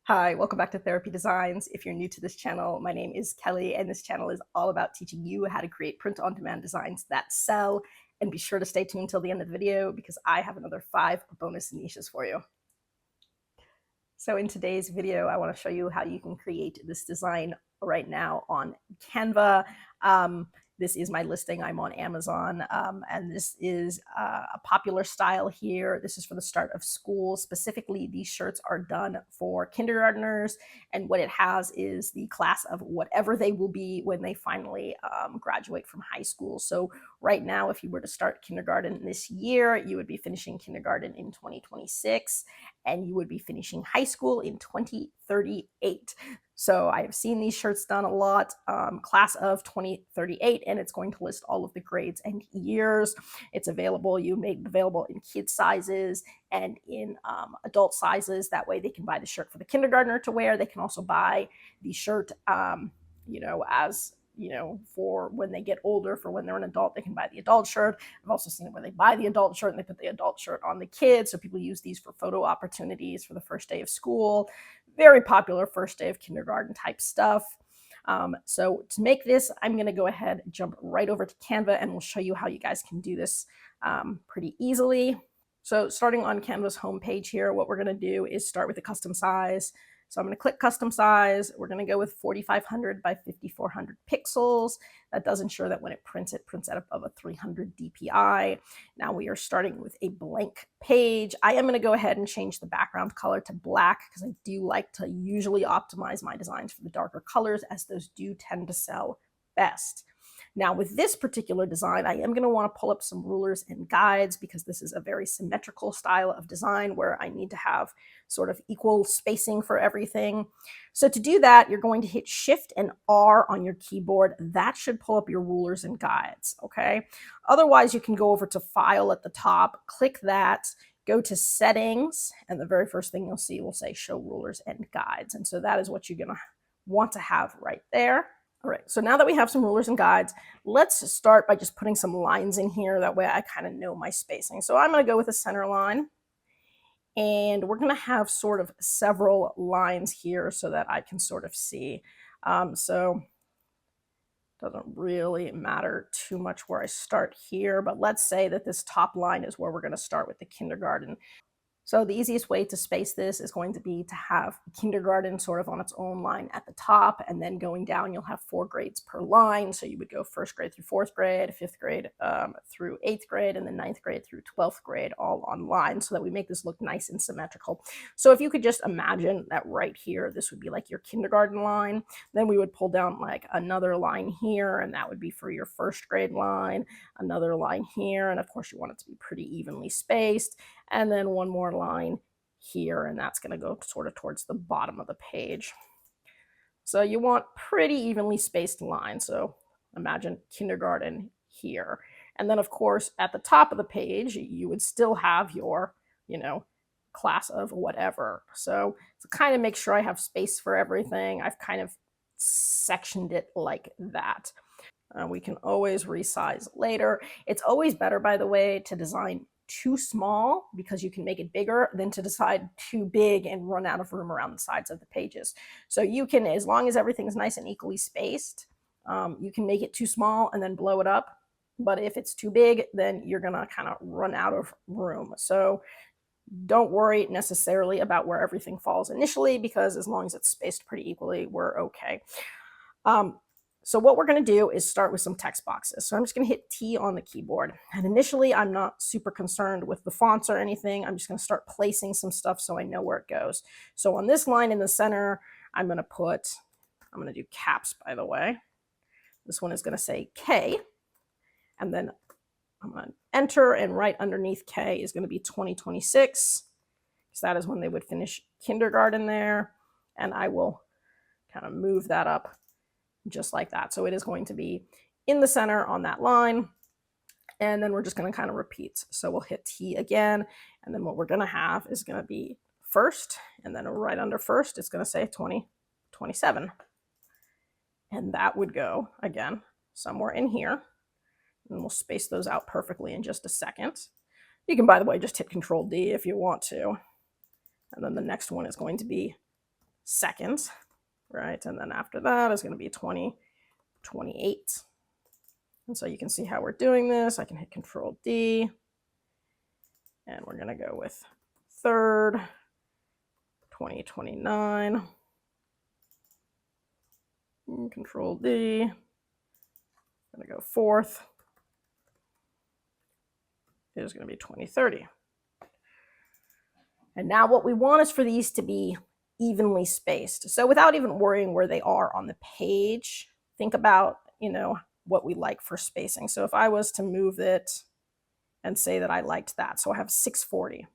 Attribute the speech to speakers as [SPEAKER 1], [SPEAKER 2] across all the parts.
[SPEAKER 1] Hi, welcome back to Therapy Designs. If you're new to this channel, my name is Kelly, and this channel is all about teaching you how to create print-on-demand designs that sell. And be sure to stay tuned until the end of the video because I have another 5 bonus niches for you. So in today's video, I want to show you how you can create this design right now on Canva. This is my listing. I'm on Amazon, and this is a popular style here. This is for the start of school. Specifically, these shirts are done for kindergartners, and what it has is the class of whatever they will be when they finally graduate from high school. So right now, if you were to start kindergarten this year, you would be finishing kindergarten in 2026, and you would be finishing high school in 2038. So I have seen these shirts done a lot, class of 2038, and it's going to list all of the grades and years. It's available. You make it available in kid sizes and in adult sizes. That way they can buy the shirt for the kindergartner to wear. They can also buy the shirt, as for when they get older, for when they're an adult, they can buy the adult shirt. I've also seen it where they buy the adult shirt and they put the adult shirt on the kids. So people use these for photo opportunities for the first day of school. Very popular first day of kindergarten type stuff. So to make this, I'm going to go ahead and jump right over to Canva, and we'll show you how you guys can do this pretty easily. So starting on Canva's homepage here, what we're going to do is start with the custom size. So I'm going to click custom size. We're going to go with 4500 by 5400 pixels. That does ensure that when it prints at above a 300 DPI. Now we are starting with a blank page. I am going to go ahead and change the background color to black because I do like to usually optimize my designs for the darker colors, as those do tend to sell best. Now with this particular design, I am going to want to pull up some rulers and guides because this is a very symmetrical style of design where I need to have sort of equal spacing for everything. So to do that, you're going to hit Shift and R on your keyboard. That should pull up your rulers and guides, okay? Otherwise, you can go over to File at the top, click that, go to Settings, and the very first thing you'll see will say Show Rulers and Guides. And so that is what you're going to want to have right there. All right, so now that we have some rulers and guides, let's start by just putting some lines in here. That way I kind of know my spacing. So I'm going to go with a center line, and we're going to have sort of several lines here so that I can sort of see. So it doesn't really matter too much where I start here, but let's say that this top line is where we're going to start with the kindergarten. So the easiest way to space this is going to be to have kindergarten sort of on its own line at the top, and then going down, you'll have 4 grades per line. So you would go 1st grade through 4th grade, 5th grade through 8th grade, and then 9th grade through 12th grade, all on line, so that we make this look nice and symmetrical. So if you could just imagine that right here, this would be like your kindergarten line. Then we would pull down like another line here, and that would be for your 1st grade line, another line here, and of course you want it to be pretty evenly spaced, and then one more line here, and that's going to go sort of towards the bottom of the page. So you want pretty evenly spaced lines. So imagine kindergarten here. And then of course at the top of the page, you would still have your, class of whatever. So to kind of make sure I have space for everything, I've kind of sectioned it like that. We can always resize later. It's always better, by the way, to design too small because you can make it bigger than to decide too big and run out of room around the sides of the pages. So you can, as long as everything's nice and equally spaced, you can make it too small and then blow it up. But if it's too big, then you're gonna kind of run out of room. So don't worry necessarily about where everything falls initially, because as long as it's spaced pretty equally, we're okay. So what we're going to do is start with some text boxes. So I'm just going to hit T on the keyboard. And initially, I'm not super concerned with the fonts or anything. I'm just going to start placing some stuff so I know where it goes. So on this line in the center, I'm going to do caps, by the way. This one is going to say K. And then I'm going to enter, and right underneath K is going to be 2026, because that is when they would finish kindergarten there. And I will kind of move that up just like that. So it is going to be in the center on that line. And then we're just going to kind of repeat. So we'll hit T again. And then what we're going to have is going to be first. And then right under first, it's going to say 2027. And that would go, again, somewhere in here. And we'll space those out perfectly in just a second. You can, by the way, just hit Control D if you want to. And then the next one is going to be seconds, right? And then after that is going to be 2028. And so you can see how we're doing this. I can hit Control D, and we're going to go with third, 2029. Control D. I'm going to go fourth. It is going to be 2030. And now what we want is for these to be evenly spaced. So without even worrying where they are on the page, think about, what we like for spacing. So if I was to move it and say that I liked that, so I have 640.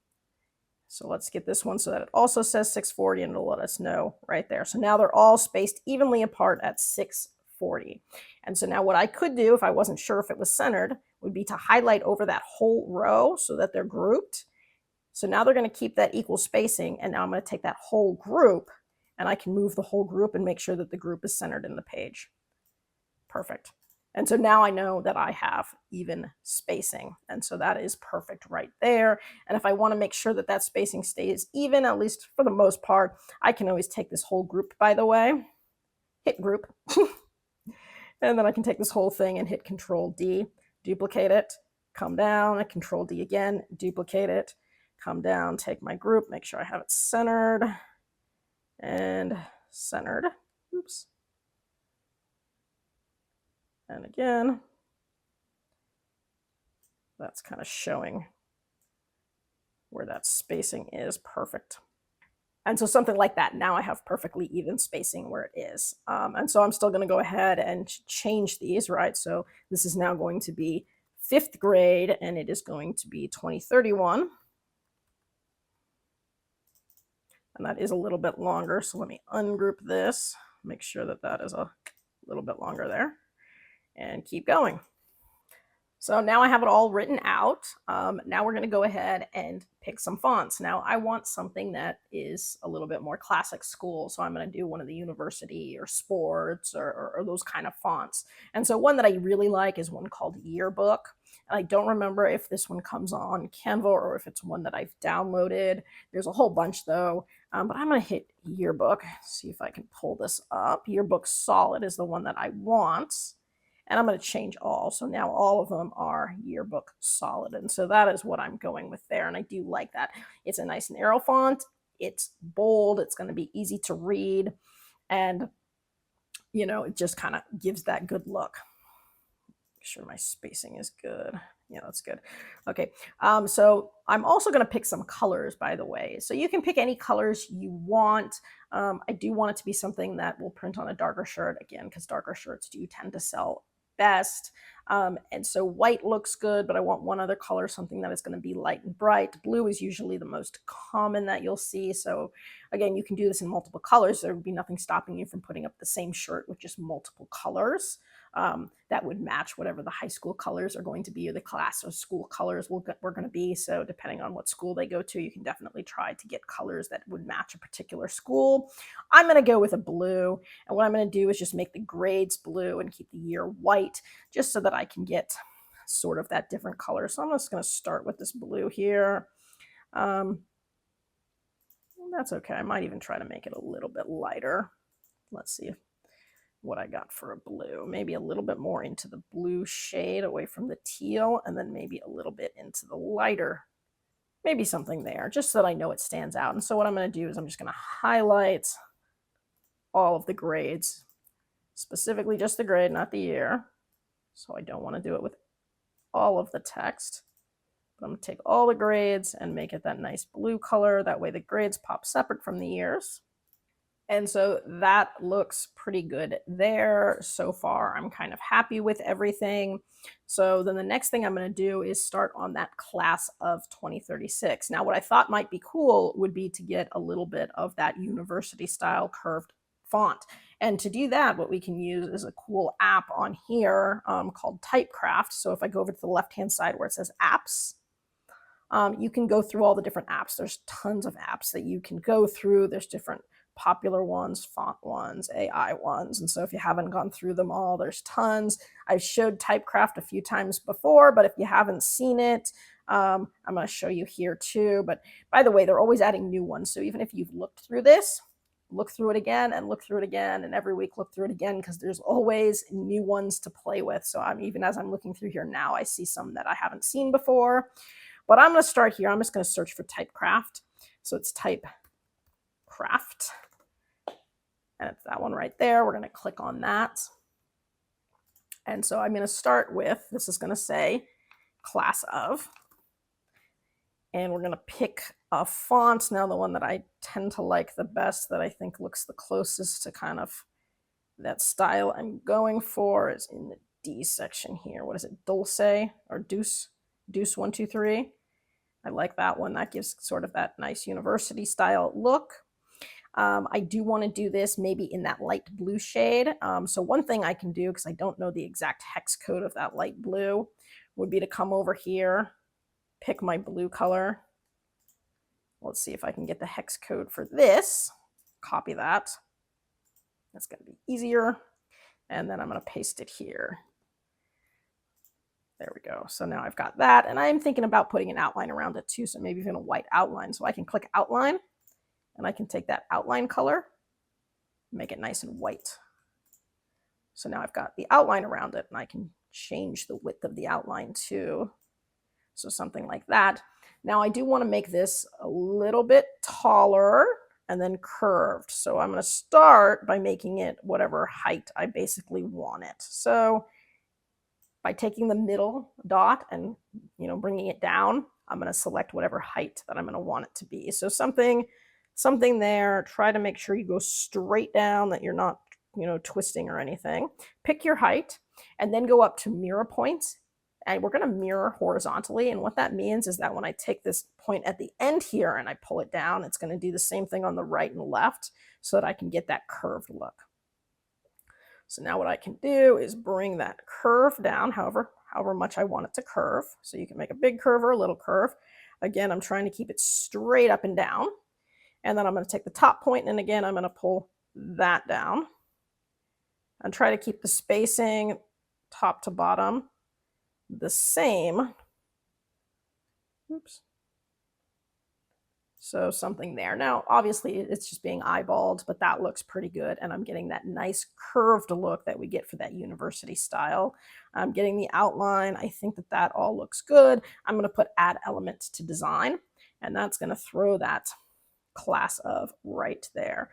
[SPEAKER 1] So let's get this one so that it also says 640, and it'll let us know right there. So now they're all spaced evenly apart at 640. And so now what I could do, if I wasn't sure if it was centered, would be to highlight over that whole row so that they're grouped. So now they're going to keep that equal spacing, and now I'm going to take that whole group, and I can move the whole group and make sure that the group is centered in the page. Perfect. And so now I know that I have even spacing. And so that is perfect right there. And if I want to make sure that that spacing stays even, at least for the most part, I can always take this whole group, by the way, hit group. And then I can take this whole thing and hit Control D, duplicate it, come down, and Control D again, duplicate it, come down, take my group, make sure I have it centered and centered. Oops. And again, that's kind of showing where that spacing is perfect. And so something like that, now I have perfectly even spacing where it is. And so I'm still going to go ahead and change these, right? So this is now going to be 5th grade, and it is going to be 2031. And that is a little bit longer. So let me ungroup this, make sure that that is a little bit longer there, and keep going. So now I have it all written out. Now we're going to go ahead and pick some fonts. Now I want something that is a little bit more classic school. So I'm going to do one of the university or sports or those kind of fonts. And so one that I really like is one called Yearbook. And I don't remember if this one comes on Canva or if it's one that I've downloaded. There's a whole bunch though. But I'm going to hit Yearbook, see if I can pull this up. Yearbook Solid is the one that I want. And I'm going to change all. So now all of them are Yearbook Solid. And so that is what I'm going with there. And I do like that. It's a nice narrow font. It's bold. It's going to be easy to read. And, it just kind of gives that good look. Make sure my spacing is good. Yeah, that's good. Okay, so I'm also going to pick some colors, by the way. So you can pick any colors you want. I do want it to be something that will print on a darker shirt, again, because darker shirts do tend to sell best. And so white looks good, but I want one other color, something that is going to be light and bright. Blue is usually the most common that you'll see. So again, you can do this in multiple colors. There would be nothing stopping you from putting up the same shirt with just multiple colors. That would match whatever the high school colors are going to be, or the class or school colors we're going to be. So depending on what school they go to, you can definitely try to get colors that would match a particular school. I'm going to go with a blue. And what I'm going to do is just make the grades blue and keep the year white, just so that I can get sort of that different color. So I'm just going to start with this blue here. That's okay. I might even try to make it a little bit lighter. Let's see what I got for a blue. Maybe a little bit more into the blue shade away from the teal, and then maybe a little bit into the lighter, maybe something there, just so that I know it stands out. And so what I'm going to do is I'm just going to highlight all of the grades, specifically just the grade, not the year. So I don't want to do it with all of the text. But I'm going to take all the grades and make it that nice blue color. That way the grades pop separate from the years. And so that looks pretty good there. So far, I'm kind of happy with everything. So then the next thing I'm going to do is start on that class of 2036. Now, what I thought might be cool would be to get a little bit of that university style curved font. And to do that, what we can use is a cool app on here called TypeCraft. So if I go over to the left-hand side where it says apps, you can go through all the different apps. There's tons of apps that you can go through. There's different popular ones, font ones, AI ones. And so if you haven't gone through them all, there's tons. I've showed TypeCraft a few times before, but if you haven't seen it, I'm going to show you here too. But by the way, they're always adding new ones. So even if you've looked through this, look through it again and look through it again, and every week look through it again, because there's always new ones to play with. So even as I'm looking through here now, I see some that I haven't seen before. But I'm going to start here. I'm just going to search for TypeCraft. So it's TypeCraft. And it's that one right there. We're going to click on that. And so I'm going to start with, this is going to say class of. And we're going to pick a font. Now, the one that I tend to like the best, that I think looks the closest to kind of that style I'm going for, is in the D section here. What is it? Dulce or Deuce 123. I like that one. That gives sort of that nice university style look. I do want to do this maybe in that light blue shade. So one thing I can do, because I don't know the exact hex code of that light blue, would be to come over here, pick my blue color. Let's see if I can get the hex code for this. Copy that. That's going to be easier. And then I'm going to paste it here. There we go. So now I've got that. And I'm thinking about putting an outline around it too. So maybe even a white outline. So I can click outline, and I can take that outline color, make it nice and white. So now I've got the outline around it, and I can change the width of the outline too. So something like that. Now I do want to make this a little bit taller and then curved. So I'm going to start by making it whatever height I basically want it. So by taking the middle dot and bringing it down, I'm going to select whatever height that I'm going to want it to be. So something there. Try to make sure you go straight down, that you're not twisting or anything. Pick your height and then go up to mirror points. And we're going to mirror horizontally. And what that means is that when I take this point at the end here and I pull it down, it's going to do the same thing on the right and left, so that I can get that curved look. So now what I can do is bring that curve down, however much I want it to curve. So you can make a big curve or a little curve. Again, I'm trying to keep it straight up and down. And then I'm going to take the top point, and again, I'm going to pull that down and try to keep the spacing top to bottom the same. Oops. So something there. Now, obviously, it's just being eyeballed, but that looks pretty good. And I'm getting that nice curved look that we get for that university style. I'm getting the outline. I think that all looks good. I'm going to put add element to design, and that's going to throw that class of right there.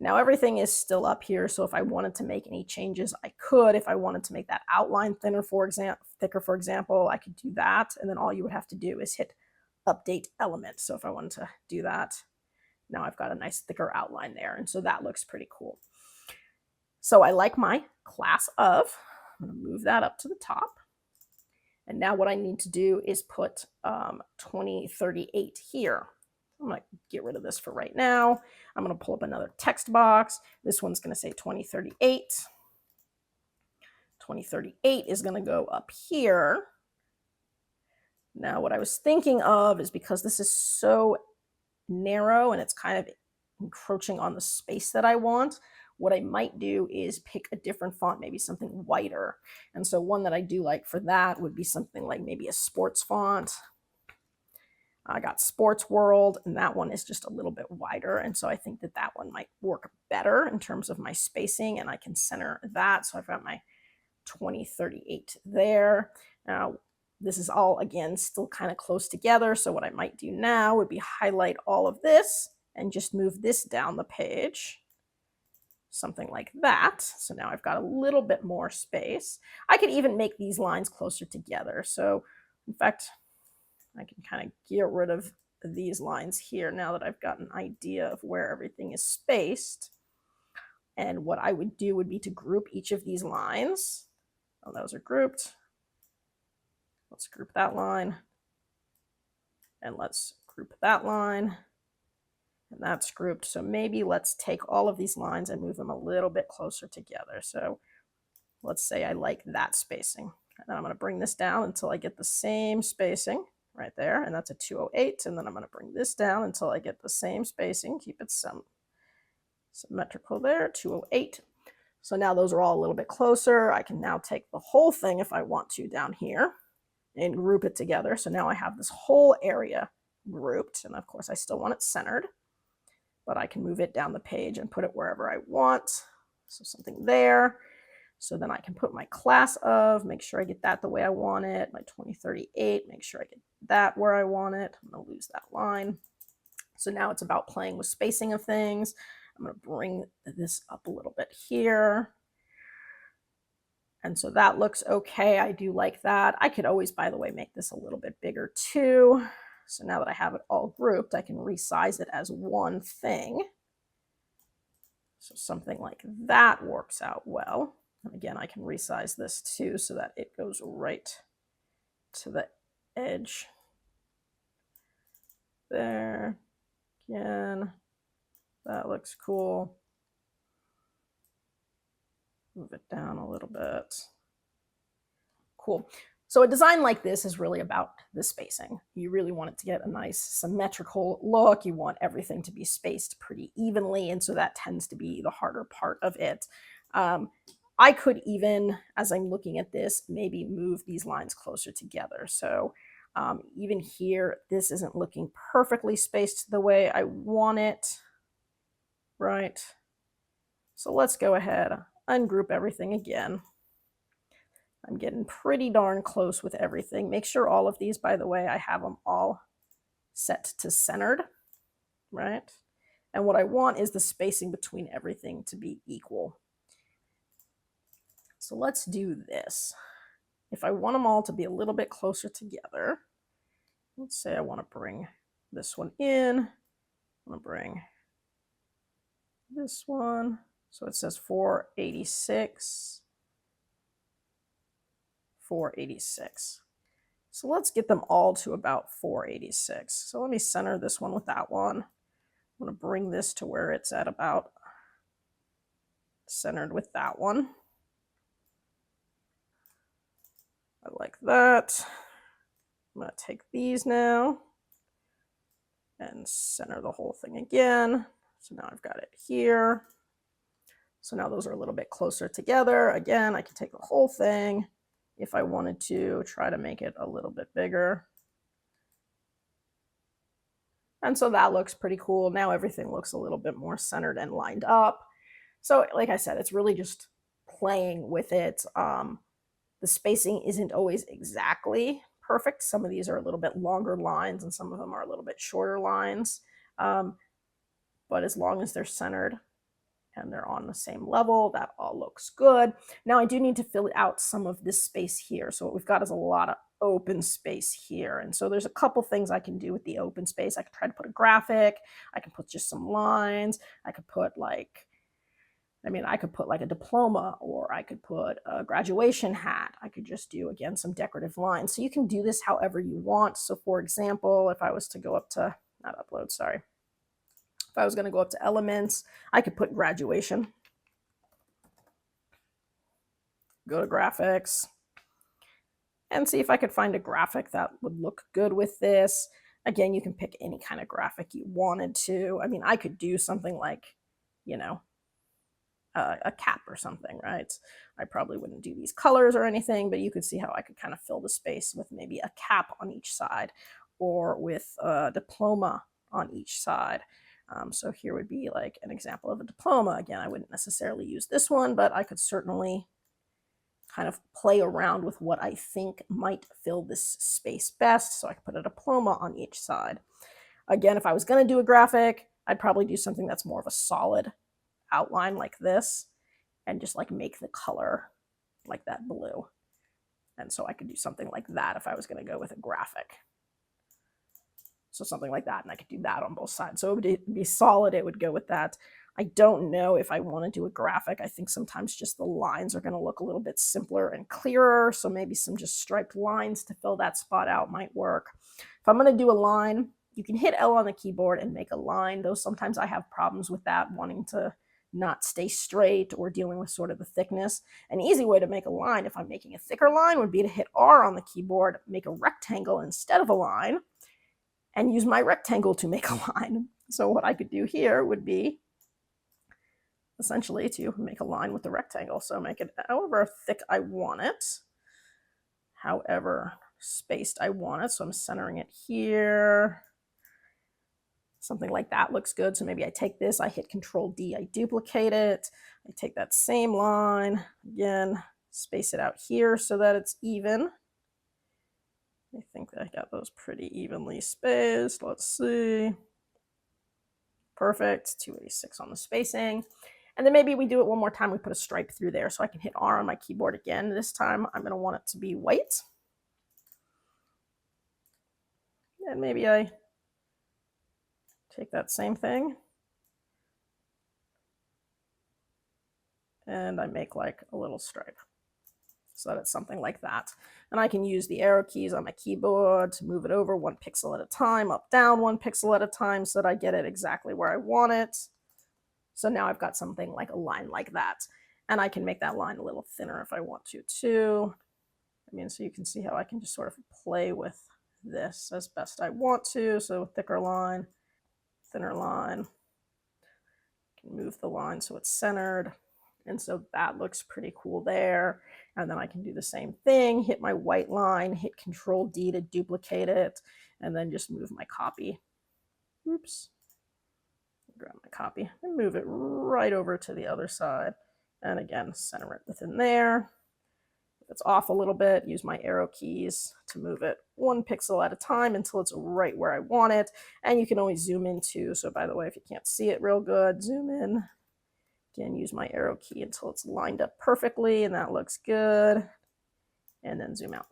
[SPEAKER 1] Now everything is still up here, so if I wanted to make any changes, I could. If I wanted to make that outline thicker, for example, I could do that, and then all you would have to do is hit update element. So if I wanted to do that, now I've got a nice thicker outline there, and so that looks pretty cool. So I like my class of. I'm going to move that up to the top. And now what I need to do is put 2038 here. I'm going to get rid of this for right now. I'm going to pull up another text box. This one's going to say 2038. 2038 is going to go up here. Now, what I was thinking of is, because this is so narrow and it's kind of encroaching on the space that I want, what I might do is pick a different font, maybe something whiter. And so one that I do like for that would be something like maybe a sports font. I got Sports World, and that one is just a little bit wider. And so I think that one might work better in terms of my spacing, and I can center that. So I've got my 2038 there. Now, this is all, again, still kind of close together. So what I might do now would be highlight all of this and just move this down the page. Something like that. So now I've got a little bit more space. I could even make these lines closer together. So in fact, I can kind of get rid of these lines here now that I've got an idea of where everything is spaced. And what I would do would be to group each of these lines. Oh, those are grouped. Let's group that line. And let's group that line. And that's grouped. So maybe let's take all of these lines and move them a little bit closer together. So let's say I like that spacing. And then I'm going to bring this down until I get the same spacing right there. And that's a 208. And then I'm going to bring this down until I get the same spacing. Keep it symmetrical there, 208. So now those are all a little bit closer. I can now take the whole thing, if I want to, down here and group it together. So now I have this whole area grouped. And of course, I still want it centered. but I can move it down the page and put it wherever I want. So something there. So then I can put my class of, make sure I get that the way I want it, my 2038, make sure I get that where I want it. I'm going to lose that line. So now it's about playing with spacing of things. I'm going to bring this up a little bit here. And so that looks okay. I do like that. I could always, by the way, make this a little bit bigger too. So now that I have it all grouped, I can resize it as one thing. So something like that works out well. And again, I can resize this too so that it goes right to the edge there. Again, that looks cool. Move it down a little bit. Cool. So a design like this is really about the spacing. You really want it to get a nice symmetrical look. You want everything to be spaced pretty evenly, and so that tends to be the harder part of it. I could even, as I'm looking at this, maybe move these lines closer together. So even here, this isn't looking perfectly spaced the way I want it, right? So let's go ahead, ungroup everything again. I'm getting pretty darn close with everything. Make sure all of these, by the way, I have them all set to centered, right? And what I want is the spacing between everything to be equal. So let's do this. If I want them all to be a little bit closer together, let's say I want to bring this one in. I'm going to bring this one. So it says 486. 486. So let's get them all to about 486. So let me center this one with that one. I'm going to bring this to where it's at about centered with that one. I like that. I'm going to take these now and center the whole thing again. So now I've got it here. So now those are a little bit closer together. Again, I can take the whole thing if I wanted to try to make it a little bit bigger. And so that looks pretty cool. Now everything looks a little bit more centered and lined up. So like I said, it's really just playing with it. The spacing isn't always exactly perfect. Some of these are a little bit longer lines and some of them are a little bit shorter lines. But as long as they're centered and they're on the same level, that all looks good. Now I do need to fill out some of this space here. So what we've got is a lot of open space here. And so there's a couple things I can do with the open space. I could try to put a graphic. I can put just some lines. I could put like, I could put like a diploma, or I could put a graduation hat. I could just do, again, some decorative lines. So you can do this however you want. So for example, if I was to go up to, not upload, sorry. If I was going to go up to elements, I could put graduation. Go to graphics and see if I could find a graphic that would look good with this. Again, you can pick any kind of graphic you wanted to. I could do something like, a cap or something, right? I probably wouldn't do these colors or anything, but you could see how I could kind of fill the space with maybe a cap on each side or with a diploma on each side. So here would be like an example of a diploma. Again, I wouldn't necessarily use this one, but I could certainly kind of play around with what I think might fill this space best. So I could put a diploma on each side. Again, if I was going to do a graphic, I'd probably do something that's more of a solid outline like this and just like make the color like that blue. And so I could do something like that if I was going to go with a graphic. So something like that, and I could do that on both sides. So it would be solid, it would go with that. I don't know if I want to do a graphic. I think sometimes just the lines are going to look a little bit simpler and clearer. So maybe some just striped lines to fill that spot out might work. If I'm going to do a line, you can hit L on the keyboard and make a line, though sometimes I have problems with that, wanting to not stay straight or dealing with sort of the thickness. An easy way to make a line, if I'm making a thicker line, would be to hit R on the keyboard, make a rectangle instead of a line, and use my rectangle to make a line. So what I could do here would be essentially to make a line with the rectangle. So make it however thick I want it, however spaced I want it. So I'm centering it here, Something like that looks good. So maybe I take this, I hit Control D, I duplicate it. I take that same line, again, space it out here so that it's even. I think I got those pretty evenly spaced. Let's see. Perfect, 286 on the spacing. And then maybe we do it one more time. We put a stripe through there so I can hit R on my keyboard again. This time I'm going to want it to be white. And maybe I take that same thing and I make like a little stripe so that it's something like that. And I can use the arrow keys on my keyboard to move it over 1 pixel at a time, up, down 1 pixel at a time so that I get it exactly where I want it. So now I've got something like a line like that. And I can make that line a little thinner if I want to too. I mean, so you can see how I can just sort of play with this as best I want to. So thicker line, thinner line. I can move the line so it's centered. And so that looks pretty cool there. And then I can do the same thing, hit my white line, hit Control D to duplicate it, and then just move my copy. Oops. Grab my copy and move it right over to the other side. And again, center it within there. If it's off a little bit, use my arrow keys to move it 1 pixel at a time until it's right where I want it. And you can always zoom in too. So by the way, if you can't see it real good, zoom in. Again, use my arrow key until it's lined up perfectly and that looks good. And then zoom out.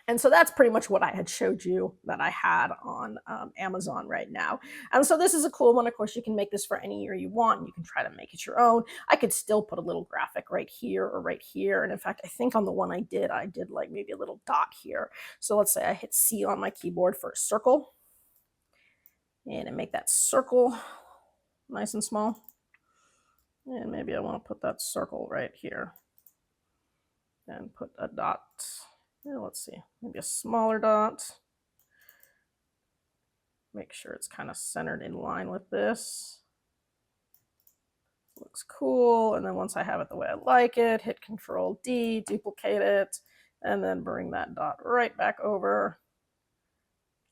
[SPEAKER 1] And so that's pretty much what I had showed you that I had on Amazon right now. And so this is a cool one. Of course, you can make this for any year you want. And you can try to make it your own. I could still put a little graphic right here or right here. And in fact, I think on the one I did like maybe a little dot here. So let's say I hit C on my keyboard for a circle. And I make that circle nice and small. And maybe I want to put that circle right here. And put a dot. Yeah, let's see, maybe a smaller dot. Make sure it's kind of centered in line with this. Looks cool. And then once I have it the way I like it, hit Control D, duplicate it, and then bring that dot right back over.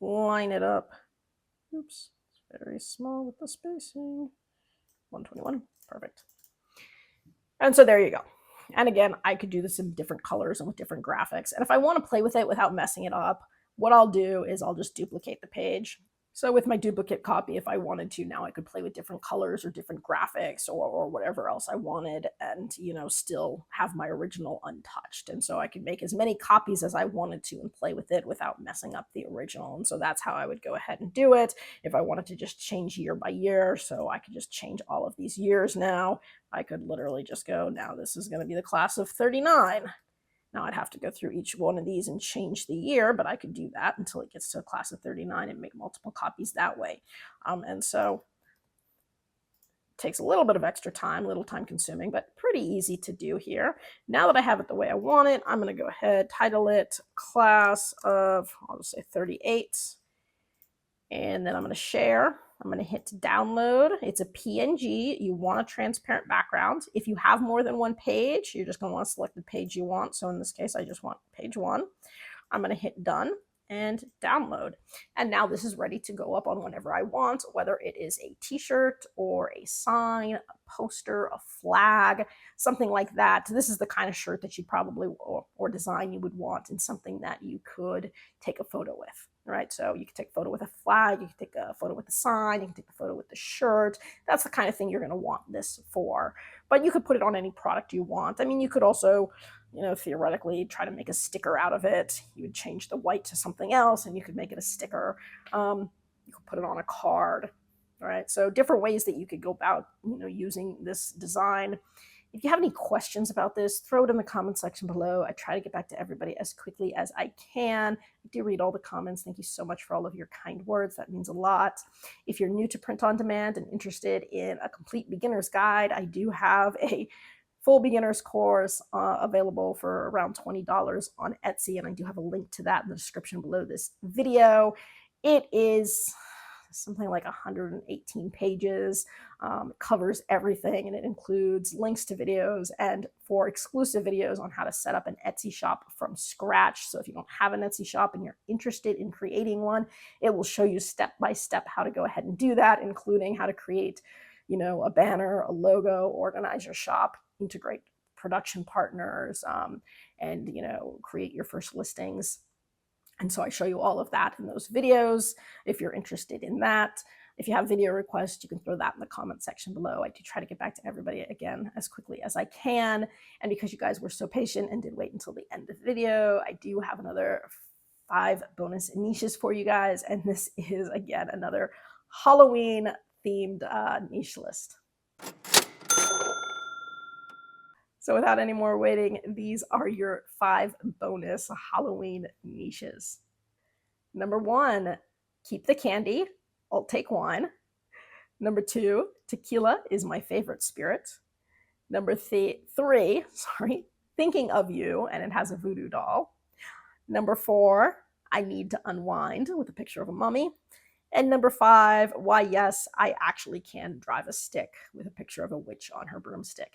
[SPEAKER 1] Line it up. Oops, it's very small with the spacing. 121, perfect. And so there you go. And again, I could do this in different colors and with different graphics. And if I want to play with it without messing it up, what I'll do is I'll just duplicate the page. So with my duplicate copy, if I wanted to, now I could play with different colors or different graphics or whatever else I wanted and, you know, still have my original untouched. And so I could make as many copies as I wanted to and play with it without messing up the original. And so that's how I would go ahead and do it. If I wanted to just change year by year, so I could just change all of these years now, I could literally just go, now this is going to be the class of 39. Now I'd have to go through each one of these and change the year, but I could do that until it gets to a class of 39 and make multiple copies that way. And so it takes a little bit of extra time, a little time consuming, but pretty easy to do here. Now that I have it the way I want it, I'm going to go ahead, title it class of, I'll just say 38. And then I'm going to share. I'm going to hit download. It's a PNG. You want a transparent background. If you have more than one page, you're just going to want to select the page you want. So in this case, I just want page 1. I'm going to hit done and download. And now this is ready to go up on whenever I want, whether it is a t-shirt or a sign, a poster, a flag, something like that. This is the kind of shirt that you probably, or design you would want in something that you could take a photo with. Right, so you can take a photo with a flag, you can take a photo with a sign, you can take a photo with the shirt. That's the kind of thing you're going to want this for. But you could put it on any product you want. I mean, you could also, you know, theoretically try to make a sticker out of it. You would change the white to something else and you could make it a sticker. You could put it on a card. All right, so different ways that you could go about, you know, using this design. If you have any questions about this, throw it in the comment section below. I try to get back to everybody as quickly as I can. I do read all the comments. Thank you so much for all of your kind words. That means a lot. If you're new to print on demand and interested in a complete beginner's guide, I do have a full beginner's course available for around $20 on Etsy, and I do have a link to that in the description below this video. It is something like 118 pages. It covers everything, and it includes links to videos and 4 exclusive videos on how to set up an Etsy shop from scratch. So if you don't have an Etsy shop and you're interested in creating one, it will show you step by step how to go ahead and do that, including how to create, a banner, a logo, organize your shop, integrate production partners, and create your first listings. And so I show you all of that in those videos if you're interested in that. If you have video requests, you can throw that in the comment section below. I do try to get back to everybody again as quickly as I can. And because you guys were so patient and did wait until the end of the video, I do have another 5 bonus niches for you guys. And this is, again, another Halloween themed niche list. So without any more waiting, these are your 5 bonus Halloween niches. Number 1, keep the candy. I'll take wine. Number 2, tequila is my favorite spirit. Number 3, thinking of you, and it has a voodoo doll. Number 4, I need to unwind, with a picture of a mummy. And number 5, why yes, I actually can drive a stick, with a picture of a witch on her broomstick.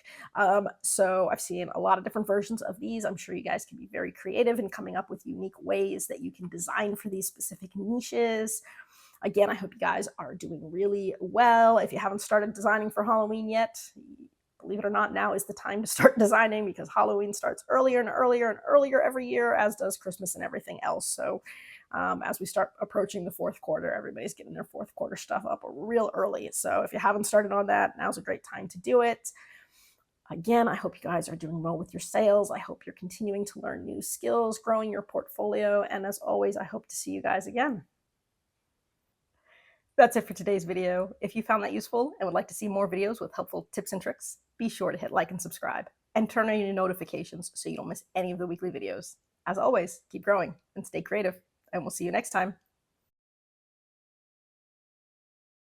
[SPEAKER 1] So I've seen a lot of different versions of these. I'm sure you guys can be very creative in coming up with unique ways that you can design for these specific niches. Again, I hope you guys are doing really well. If you haven't started designing for Halloween yet, believe it or not, now is the time to start designing, because Halloween starts earlier and earlier and earlier every year, as does Christmas and everything else. So as we start approaching the 4th quarter, everybody's getting their 4th quarter stuff up real early. So if you haven't started on that, now's a great time to do it. Again, I hope you guys are doing well with your sales. I hope you're continuing to learn new skills, growing your portfolio. And as always, I hope to see you guys again. That's it for today's video. If you found that useful and would like to see more videos with helpful tips and tricks, be sure to hit like and subscribe, and turn on your notifications so you don't miss any of the weekly videos. As always, keep growing and stay creative, and we'll see you next time.